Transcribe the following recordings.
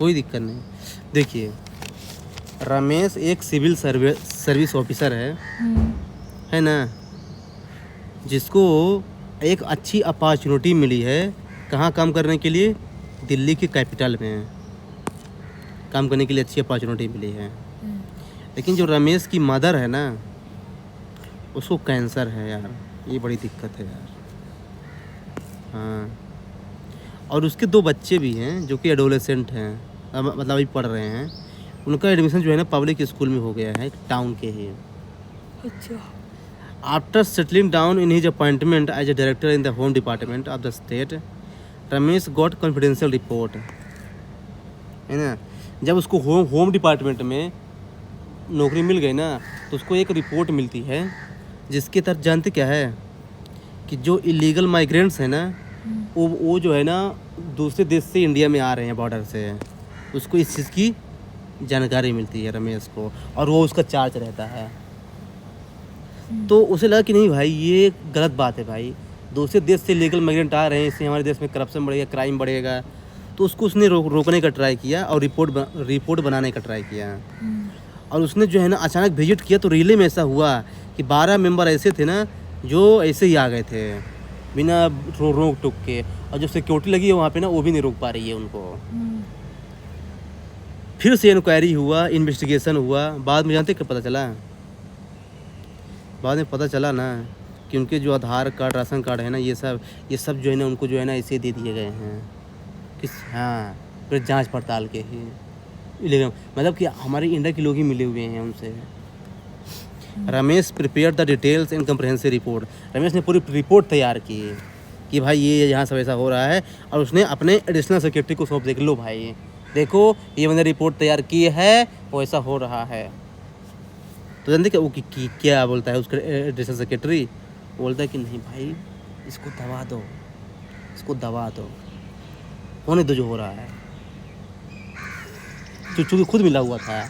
कोई दिक्कत नहीं। देखिए, रमेश एक सिविल सर्विस ऑफिसर है ना, जिसको एक अच्छी अपॉर्चुनिटी मिली है। कहाँ काम करने के लिए? दिल्ली की कैपिटल में काम करने के लिए अच्छी अपॉर्चुनिटी मिली है। लेकिन जो रमेश की मदर है ना, उसको कैंसर है यार, ये बड़ी दिक्कत है यार। हाँ, और उसके 2 बच्चे भी हैं जो कि एडोलेसेंट हैं, मतलब अभी पढ़ रहे हैं। उनका एडमिशन जो है ना पब्लिक स्कूल में हो गया है, टाउन के ही। अच्छा। After settling down in his appointment as a director in the home department of the state, Ramesh got confidential report, है ना। जब उसको होम डिपार्टमेंट में नौकरी मिल गई ना, तो उसको एक रिपोर्ट मिलती है जिसके तहत जानते क्या है कि जो इलीगल माइग्रेंट्स हैं ना, वो जो है ना दूसरे देश से इंडिया में आ रहे हैं बॉर्डर से, उसको इस चीज़ की जानकारी मिलती है रमेश को, और वो उसका चार्ज रहता है। तो उसे लगा कि नहीं भाई, ये गलत बात है भाई, दूसरे देश से लीगल माइग्रेंट आ रहे हैं, इससे हमारे देश में करप्शन बढ़ेगा, क्राइम बढ़ेगा। तो उसको उसने रोकने का ट्राई किया और रिपोर्ट बनाने का ट्राई किया। और उसने जो है ना अचानक विजिट किया, तो रिले में ऐसा हुआ कि 12 मेंबर ऐसे थे ना जो ऐसे ही आ गए थे बिना रोक टोक के, और जो सिक्योरिटी लगी है वहाँ पे ना, वो भी नहीं रोक पा रही है उनको। फिर से इंक्वायरी हुआ, इन्वेस्टिगेशन हुआ। बाद में जानते क्या पता चला? बाद में पता चला ना कि उनके जो आधार कार्ड, राशन कार्ड है ना, ये सब जो है ना उनको जो है ना ऐसे दे दिए गए हैं किस, हाँ, फिर जांच पड़ताल के ही इलीगल, मतलब कि हमारे इंडिया के लोग ही मिले हुए हैं उनसे। Ramesh prepare the details in comprehensive report, Ramesh ने पूरी रिपोर्ट तैयार की कि भाई ये यहाँ सब ऐसा हो रहा है, और उसने अपने एडिशनल सेक्रेटरी को सौंप, देख लो भाई, देखो ये मैंने रिपोर्ट तैयार की है, वो ऐसा हो रहा है। तो जानते क्या वो क्या बोलता है उसका एडिशनल सेक्रेटरी? बोलता है कि नहीं भाई, इसको दबा दो, इसको दबा दो, होने दो जो हो रहा है। चूँकि खुद मिला हुआ था,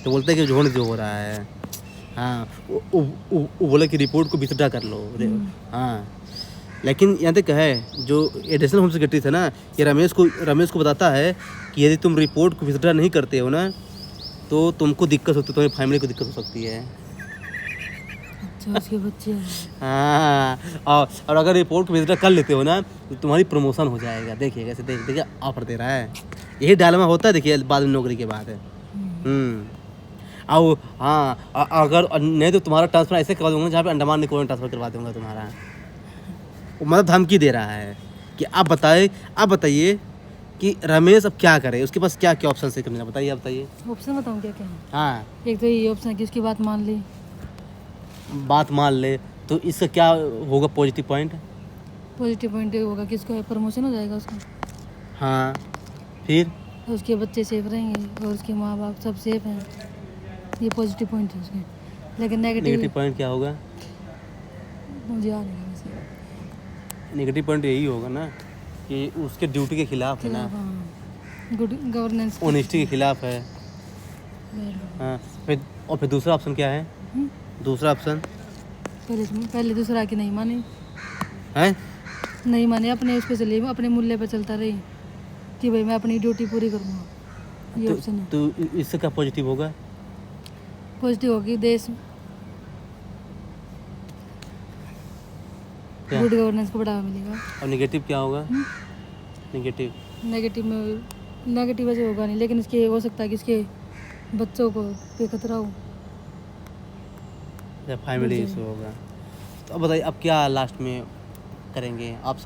तो बोलता है कि जो होने जो हो रहा है। हाँ, वो बोला कि रिपोर्ट को विथड्रा कर लो। हाँ, लेकिन यहाँ तक है जो एडिशनल होम सेक्रेटरी था ना, ये रमेश को बताता है कि यदि तुम रिपोर्ट को विथड्रा नहीं करते हो ना, तो तुमको दिक्कत होती है, तुम्हारी फैमिली को दिक्कत हो सकती है। अच्छा, उसके बच्चे हैं। हाँ, और अगर रिपोर्ट को विथड्रा कर लेते हो ना, तो तुम्हारी प्रमोशन हो जाएगा। देखिए कैसे, देखिए ऑफर दे रहा है, यही डायलेमा होता है। देखिए बाद में नौकरी के बाद है। और हाँ, अगर नहीं तो तुम्हारा ट्रांसफ़र ऐसे करवा दूंगा जहाँ पे अंडमान निकोबार में ट्रांसफ़र करवा दूंगा तुम्हारा। वो मतलब धमकी दे रहा है कि आप बताइए कि रमेश अब क्या करे, उसके पास क्या क्या ऑप्शन है करने का, बताइए, आप बताइए। ऑप्शन बताऊँ क्या क्या है? हाँ, एक तो ये ऑप्शन है कि उसकी बात मान ली, बात मान ले, तो इसका क्या होगा पॉजिटिव पॉइंट? पॉजिटिव पॉइंट ये होगा कि उसका प्रमोशन हो जाएगा उसका, हाँ, फिर उसके बच्चे सेफ रहेंगे और उसके माँ बाप सब सेफ हैं, ये पॉजिटिव पॉइंट है उसके। लेकिन नेगेटिव पॉइंट क्या होगा? मुझे आ नहीं वैसे। नेगेटिव पॉइंट यही होगा ना कि उसके ड्यूटी के खिलाफ है ना, गुड गवर्नेंस, ऑनेस्टी के खिलाफ है। हाँ, फिर दूसरा ऑप्शन क्या है? दूसरा ऑप्शन पहले दूसरा की नहीं माने, है, नहीं माने, अपने उस पर चलिए, अपने मूल्य पर चलता रही कि भाई मैं अपनी ड्यूटी पूरी करूँगा, ये ऑप्शन है। तो इससे क्या पॉजिटिव होगा? पॉजिटिव होगी देश क्या? गुड गवर्नेंस को बढ़ावा मिलेगा। और नेगेटिव क्या होगा? नेगेटिव वैसे होगा नहीं, लेकिन इसके हो सकता है कि इसके बच्चों को पे खतरा हो, या फैमिली इशू होगा। तो अब बताइए, अब क्या लास्ट में करेंगे आप?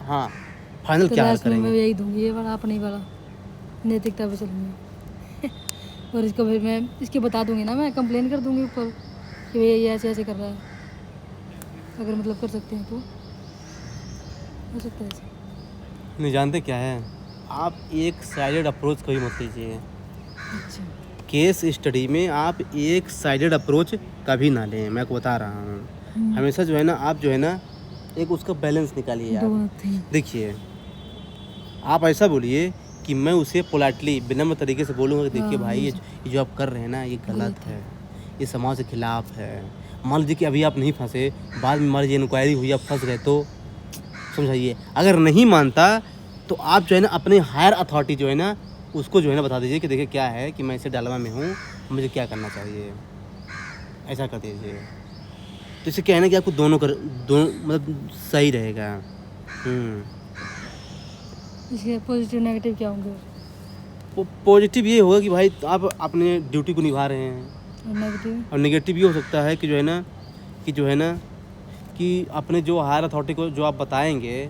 हाँ, फाइनल क्या लास्ट में मैं करेंगे? यही दूंगी, ये वाला अपनी वाला नैतिकता पे चलूँगी और इसको फिर मैं इसके बता दूंगी ना, मैं कंप्लेन कर दूंगी ऊपर कि भैया ये ऐसे ऐसे कर रहा है, अगर मतलब कर सकते हैं तो हो सकता है ऐसे। नहीं, जानते क्या है, आप एक साइडेड अप्रोच कभी मत लीजिए। अच्छा, केस स्टडी में आप एक साइडेड अप्रोच कभी ना लें, मैं आपको बता रहा हूँ। हमेशा जो है ना, आप जो है ना एक उसका बैलेंस निकालिए आप। दोनों थे। देखिए, आप ऐसा बोलिए कि मैं उसे पोलाइटली विनम्र तरीके से बोलूँगा कि देखिए भाई, ये जो आप कर रहे हैं ना, ये गलत है, ये समाज के खिलाफ है। मान लीजिए कि अभी आप नहीं फंसे, बाद में मान लीजिए इंक्वायरी हुई, आप फंस गए, तो समझाइए। अगर नहीं मानता तो आप जो है ना अपने हायर अथॉरिटी जो है ना उसको जो है ना बता दीजिए कि देखिए क्या है कि मैं इसे डालवा में हूँ, मुझे क्या करना चाहिए, ऐसा कर दीजिए। तो इससे क्या है ना कि आपको दोनों मतलब सही रहेगा। इसके पॉजिटिव नेगेटिव क्या होंगे? पॉजिटिव ये होगा कि भाई आप अपने ड्यूटी को निभा रहे हैं, और नेगेटिव? और नेगेटिव ये हो सकता है कि जो है ना कि अपने जो हायर अथॉरिटी को जो आप बताएंगे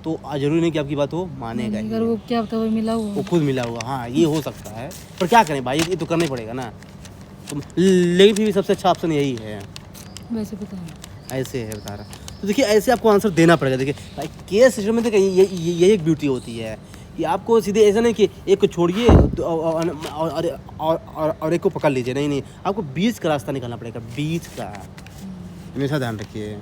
तो ज़रूरी नहीं कि आपकी बात वो मानेगा ही। अगर वो क्या पता वो मिला हुआ वो खुद मिला होगा, हाँ ये हो सकता है, पर क्या करें भाई, ये तो करना ही पड़ेगा ना। तो लेकिन फिर भी सबसे अच्छा ऑप्शन यही है, वैसे पता है। ऐसे है बता रहा। तो देखिए ऐसे आपको आंसर देना पड़ेगा। देखिए भाई केस सिस्टम में देखिए ये एक ब्यूटी होती है कि आपको सीधे ऐसा नहीं कि एक को छोड़िए और एक को पकड़ लीजिए, नहीं, आपको बीच का रास्ता निकालना पड़ेगा, बीच का, हमेशा ध्यान रखिए।